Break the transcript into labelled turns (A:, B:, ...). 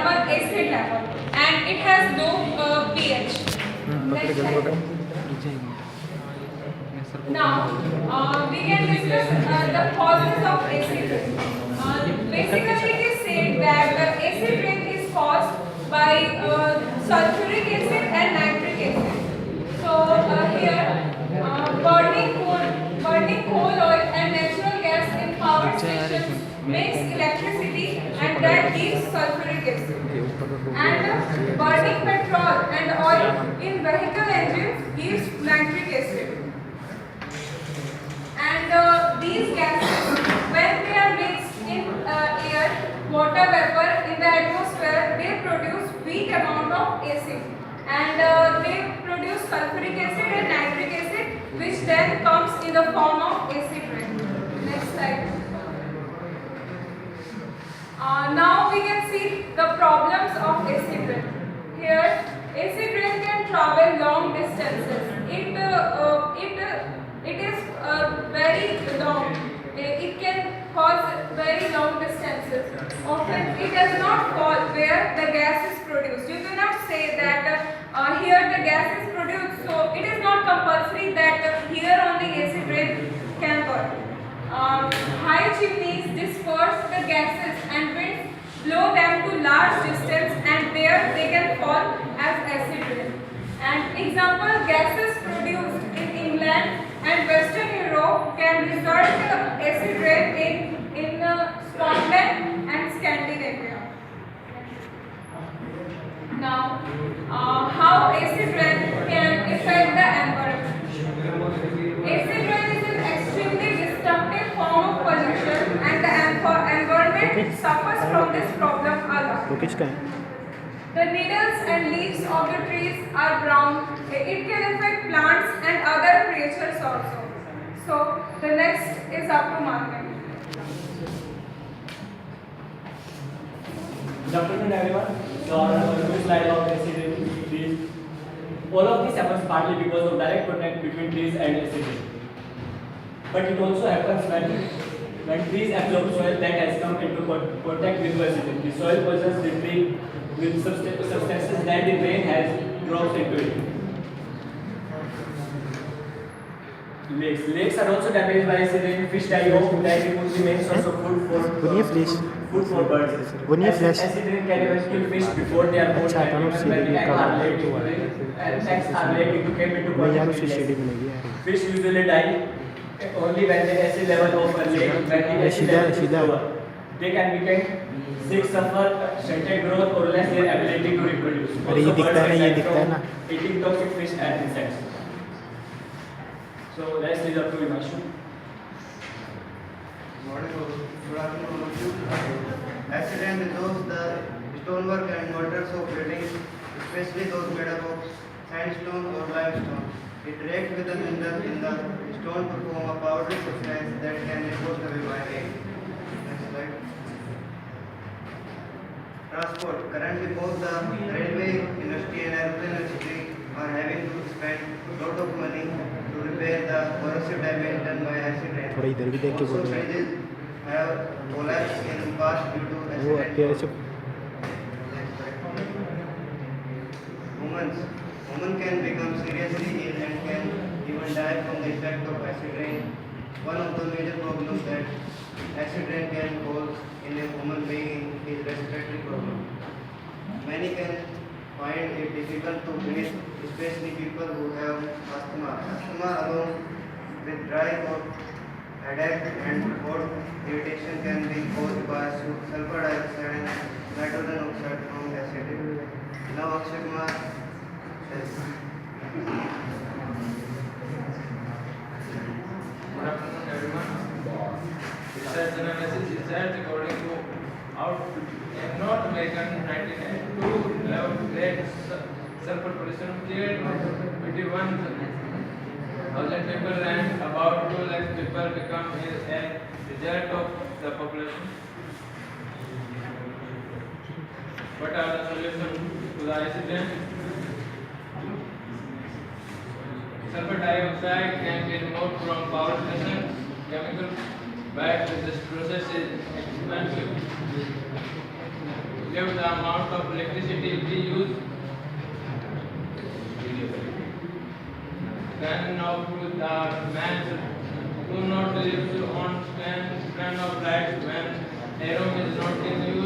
A: normal acid level, and it has low pH. Next slide. Now, we can discuss the causes of acid rain. Basically, it is said that acid rain is caused by sulfuric acid and nitric acid. So, here, burning coal oil and natural gas in power stations makes electricity, and that gives sulfuric acid. And burning petrol and oil in vehicle engines gives nitric acid. And these gases, when they are mixed in air, water vapor in the atmosphere, they produce weak amount of acid, and they produce sulfuric acid and nitric acid, which then comes in the form of acid rain. Next slide. Now we can see the problems of acid rain. Here, acid rain can travel long distances. It is very long. It can cause very long distances. Often it does not fall where the gas is produced. You cannot say that here the gas is produced, so it is not compulsory that here only acid rain can burn. High chimneys disperse the gases and winds blow them to large distance, and there they can fall as acid rain. And example, gases produced in England and Western Europe can result acid rain in Scotland and Scandinavia. Now, how acid rain can affect the environment? Acid rain is an extremely destructive form of pollution, and the environment suffers from this problem a lot. The needles and leaves of the trees are brown. It can affect plants and other creatures also. So the next is up to Martin.
B: Good afternoon, everyone. So on the new slide of acid rain, trees. All of this happens partly because of direct contact between trees and acid rain. But it also happens when trees absorb soil that has come into contact with acid rain. The soil poisons the tree with substances that the rain has dropped into it. Lakes are also damaged by acid rain. Fish die off, that becomes the main source of food for birds. Acid rain can even kill fish before they are born, and tanks are laid into came into contact with acid. Fish usually die only when the acid level of a lake, when the acid level is lower. They can become sick, suffer stunted growth, or less their ability to reproduce. Also, birds can die from eating toxic fish and insects. So let's lead up to Himanshu.
C: Good afternoon. Acid rain dissolves the stonework and mortars of buildings, especially those made up of sandstone or limestone. It reacts with the minerals in the stone to form a powdery substance that can be washed away by rain. Next slide. Transport. Currently, both the railway industry and airplane industry are having to spend a lot of money to repair the corrosive damage done by acid rain. Also, bridges have collapsed in the past due to acid rain. Women can become seriously ill and can even die from the effect of acid rain. One of the major problems that acid rain can cause in a human being is respiratory problem. Many can find it difficult to breathe, especially people who have asthma. Asthma along with dry throat, headache and cold irritation can be caused by sulfur dioxide and nitrogen oxide from acid rain. Now Akshay Kumar. Yes.
D: Good afternoon, everyone. Research analysis is that according to North American 1992 level rate sulfur pollution cleared 21,000 people and about 2 lakh people become a result of the population. What are the solutions to the acid rain? Sulfur dioxide can be removed from power station. Chemical but this process is expensive. give the amount of electricity we use. Fan of the man do not live on stand of lights when a room is not in use.